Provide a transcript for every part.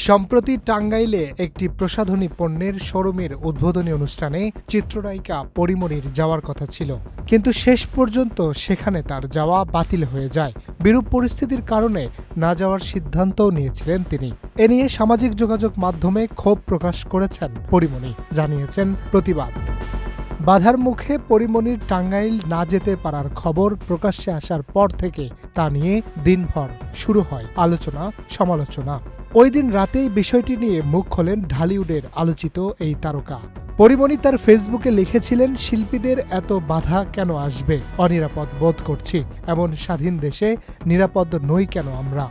সম্প্রতি টাঙ্গাইলে একটি প্রসাধনী পণ্যের শোরুমের উদ্বোধনী অনুষ্ঠানে চিত্রনায়িকা পরীমনির যাওয়ার কথা ছিল, কিন্তু শেষ পর্যন্ত সেখানে তার যাওয়া বাতিল হয়ে যায়। বিরূপ পরিস্থিতির কারণে না যাওয়ার সিদ্ধান্তও নিয়েছিলেন তিনি। এ নিয়ে সামাজিক যোগাযোগ মাধ্যমে ক্ষোভ প্রকাশ করেছেন পরীমনি, জানিয়েছেন প্রতিবাদ। বাধার মুখে পরীমনির টাঙ্গাইল না যেতে পারার খবর প্রকাশ্যে আসার পর থেকে তা নিয়ে দিনভর শুরু হয় আলোচনা সমালোচনা। ওই দিন রাতেই বিষয়টি নিয়ে মুখ খোলেন ঢালিউডের আলোচিত এই তারকা। পরীমনি তার ফেসবুকে লিখেছিলেন, শিল্পীদের এত বাধা কেন আসবে? অনিরাপদ বোধ করছি। এমন স্বাধীন দেশে নিরাপদ নই কেন আমরা?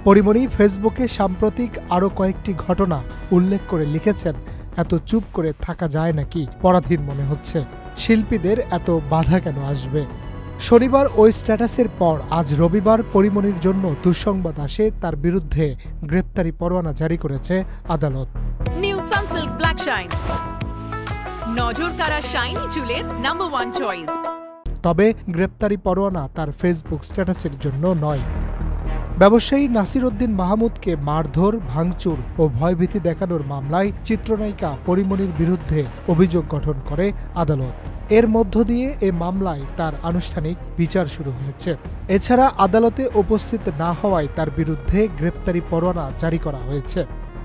পরীমনি ফেসবুকে সাম্প্রতিক আরও কয়েকটি ঘটনা উল্লেখ করে লিখেছেন, এত চুপ করে থাকা যায় নাকি? পরাধীন মনে হচ্ছে। শিল্পীদের এত বাধা কেন আসবে? শনিবার ওই স্ট্যাটাসের পর আজ রবিবার পরীমনির জন্য দুঃসংবাদ আসে। তার বিরুদ্ধে গ্রেপ্তারি পরোয়ানা জারি করেছে আদালত। নিউ সানসিল্ক ব্ল্যাক শাইন, নজর কাড়া শাইনি চুলের নাম্বার 1 চয়েস। তবে গ্রেপ্তারি পরোয়ানা তার ফেসবুক স্ট্যাটাসের জন্য নয়। ব্যবসায়ী নাসির উদ্দিন মাহমুদকে মারধর, ভাঙচুর ও ভয়ভীতি দেখানোর মামলায় চিত্রনায়িকা পরীমনির বিরুদ্ধে অভিযোগ গঠন করে আদালত। এর মধ্য দিয়ে এ মামলায় তার আনুষ্ঠানিক বিচার শুরু হয়েছে। এছাড়া আদালতে উপস্থিত না হওয়ায় তার বিরুদ্ধে গ্রেপ্তারি পরোয়ানা জারি করা হয়েছে।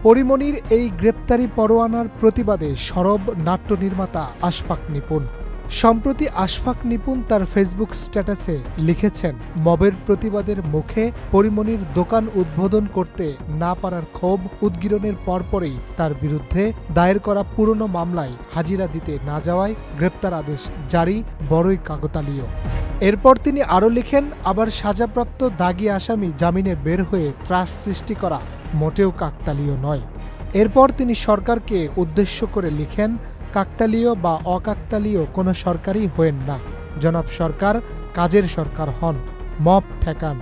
পরীমনির এই গ্রেপ্তারি পরোয়ানার প্রতিবাদে সরব নাট্য নির্মাতা আশফাক নিপুণ। সম্প্রতি আশফাক নিপুণ তার ফেসবুক স্ট্যাটাসে লিখেছেন, মবের প্রতিবাদের মুখে পরীমনির দোকান উদ্বোধন করতে না পারার ক্ষোভ উদ্গীরণের পরপরই তার বিরুদ্ধে দায়ের করা পুরনো মামলায় হাজিরা দিতে না যাওয়ায় গ্রেপ্তার আদেশ জারি বড়ই কাকতালীয়। এরপর তিনি আরও লিখেন, আবার সাজাপ্রাপ্ত দাগী আসামি জামিনে বের হয়ে ত্রাস সৃষ্টি করা মোটেও কাকতালীয় নয়। এরপর তিনি সরকারকে উদ্দেশ্য করে লিখেন, কাকতালীয় বা অকাকতালীয় কোনো সরকারই হয়েন না। জনাব সরকার কাজের সরকার হন, মব ঠেকান,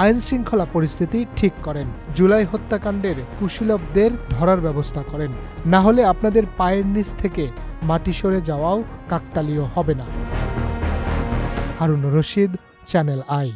আইন শৃঙ্খলা পরিস্থিতি ঠিক করেন, জুলাই হত্যাকাণ্ডের কুশীলবদের ধরার ব্যবস্থা করেন, না হলে আপনাদের পায়ের নিচ থেকে মাটি সরে যাওয়াও কাকতালীয় হবে না। Harun Rashid, channel I.